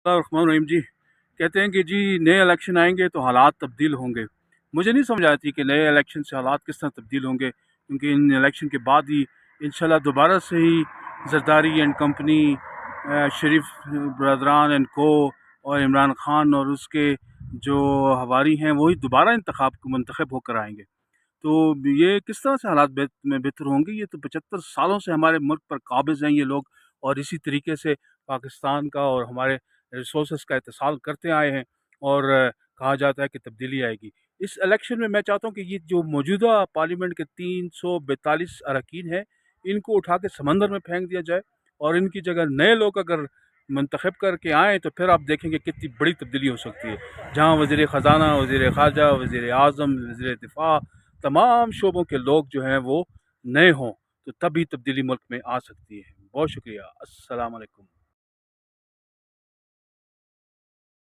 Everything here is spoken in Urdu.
الرحمن الرحیم جی کہتے ہیں کہ جی نئے الیکشن آئیں گے تو حالات تبدیل ہوں گے۔ مجھے نہیں سمجھ آتی کہ نئے الیکشن سے حالات کس طرح تبدیل ہوں گے، کیونکہ ان الیکشن کے بعد ہی انشاءاللہ دوبارہ سے ہی زرداری اینڈ کمپنی، شریف برادران اینڈ کو اور عمران خان اور اس کے جو ہواری ہیں وہی دوبارہ منتخب ہو کر آئیں گے۔ تو یہ کس طرح سے حالات میں بہتر ہوں گے؟ یہ تو 75 سالوں سے ہمارے ملک پر قابض ہیں یہ لوگ، اور اسی طریقے سے پاکستان کا اور ہمارے ریسورسز کا اتصال کرتے آئے ہیں، اور کہا جاتا ہے کہ تبدیلی آئے گی۔ اس الیکشن میں چاہتا ہوں کہ یہ جو موجودہ پارلیمنٹ کے 342 اراکین ہیں ان کو اٹھا کے سمندر میں پھینک دیا جائے، اور ان کی جگہ نئے لوگ اگر منتخب کر کے آئیں تو پھر آپ دیکھیں گے کتنی بڑی تبدیلی ہو سکتی ہے، جہاں وزیر خزانہ، وزیر خارجہ، وزیر اعظم، وزیر دفاع، تمام شعبوں کے لوگ جو ہیں وہ نئے ہوں، تو تبھی تبدیلی ملک میں آ سکتی ہے۔ بہت شکریہ، السلام علیکم۔